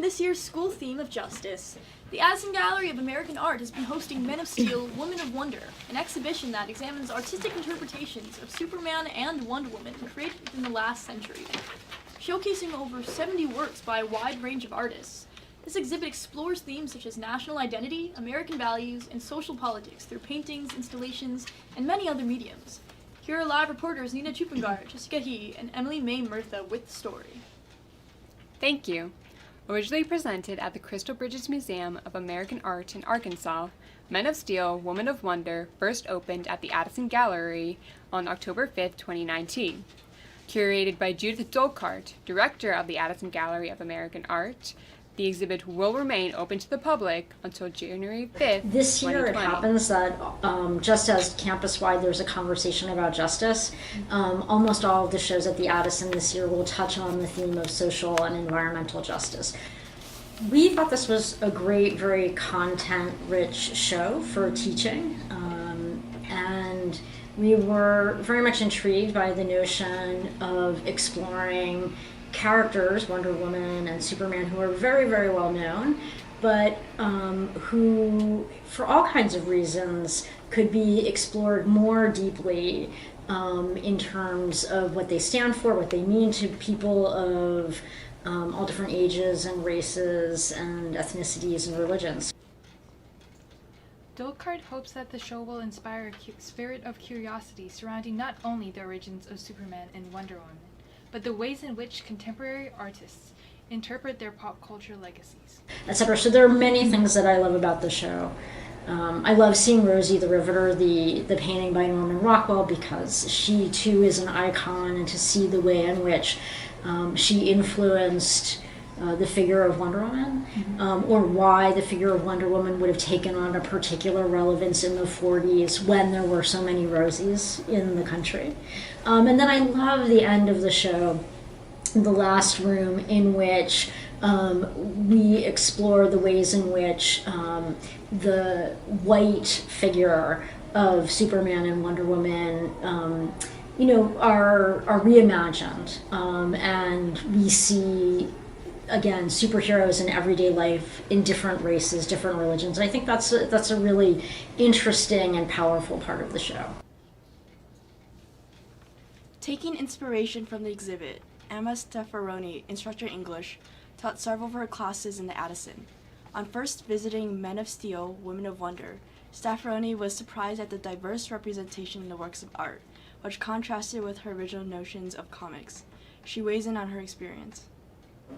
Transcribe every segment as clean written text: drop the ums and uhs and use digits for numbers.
this year's school theme of justice, the Addison Gallery of American Art has been hosting Men of Steel, Women of Wonder, an exhibition that examines artistic interpretations of Superman and Wonder Woman created within the last century. Showcasing over 70 works by a wide range of artists, this exhibit explores themes such as national identity, American values, and social politics through paintings, installations, and many other mediums. Here are live reporters Nina Choophungart, Jessica He, and Emily-Mae Murtha with the story. Thank you. Originally presented at the Crystal Bridges Museum of American Art in Arkansas, Men of Steel, Women of Wonder first opened at the Addison Gallery on October 5, 2019. Curated by Judith Dolkart, director of the Addison Gallery of American Art, the exhibit will remain open to the public until January 5th, This year 2020. it happens that just as campus-wide there's a conversation about justice, almost all of the shows at the Addison this year will touch on the theme of social and environmental justice. We thought this was a great, very content-rich show for teaching, and we were very much intrigued by the notion of exploring characters, Wonder Woman and Superman, who are very, very well known, but who, for all kinds of reasons, could be explored more deeply in terms of what they stand for, what they mean to people of all different ages and races and ethnicities and religions. Dolkart hopes that the show will inspire a spirit of curiosity surrounding not only the origins of Superman and Wonder Woman, but the ways in which contemporary artists interpret their pop culture legacies, etc. So there are many things that I love about the show. I love seeing Rosie the Riveter, the painting by Norman Rockwell, because she too is an icon, and to see the way in which she influenced the figure of Wonder Woman, or why the figure of Wonder Woman would have taken on a particular relevance in the 40s when there were so many Rosies in the country. And then I love the end of the show, the last room, in which we explore the ways in which the white figure of Superman and Wonder Woman are reimagined, and we see again superheroes in everyday life in different races, different religions. I think that's a really interesting and powerful part of the show. Taking inspiration from the exhibit, Emma Stefaroni, instructor in English, taught several of her classes in the Addison. On first visiting Men of Steel, Women of Wonder, Stefaroni was surprised at the diverse representation in the works of art, which contrasted with her original notions of comics. She weighs in on her experience.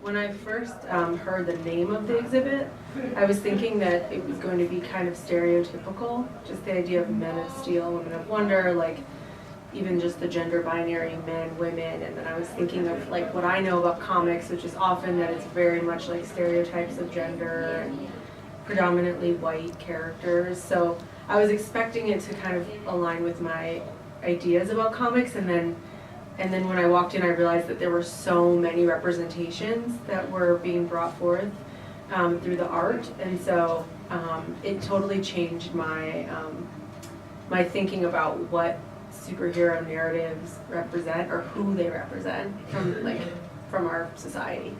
When I first heard the name of the exhibit, I was thinking that it was going to be kind of stereotypical, just the idea of Men of Steel, Women of Wonder, like even just the gender binary, men, women, and then I was thinking of like what I know about comics, which is often that it's very much like stereotypes of gender and predominantly white characters. So I was expecting it to kind of align with my ideas about comics, and then when I walked in, I realized that there were so many representations that were being brought forth through the art, and so it totally changed my my thinking about what superhero narratives represent, or who they represent from our society.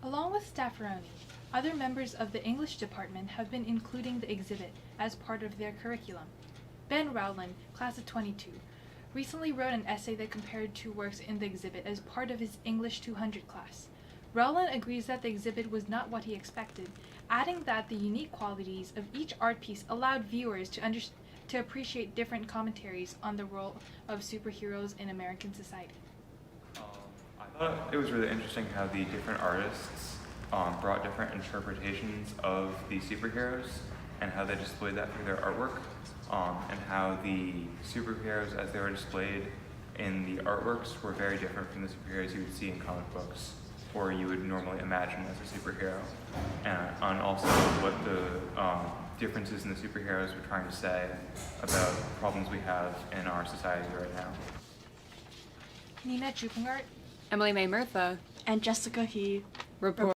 Along with Stefaroni, other members of the English department have been including the exhibit as part of their curriculum. Ben Rowland, class of 22, recently wrote an essay that compared two works in the exhibit as part of his English 200 class. Rowland agrees that the exhibit was not what he expected, adding that the unique qualities of each art piece allowed viewers to appreciate different commentaries on the role of superheroes in American society. I thought it was really interesting how the different artists brought different interpretations of the superheroes and how they displayed that through their artwork, and how the superheroes as they were displayed in the artworks were very different from the superheroes you would see in comic books or you would normally imagine as a superhero, and also what the differences in the superheroes were trying to say about problems we have in our society right now. Nina Choophungart, Emily-Mae Murtha, And Jessica He report.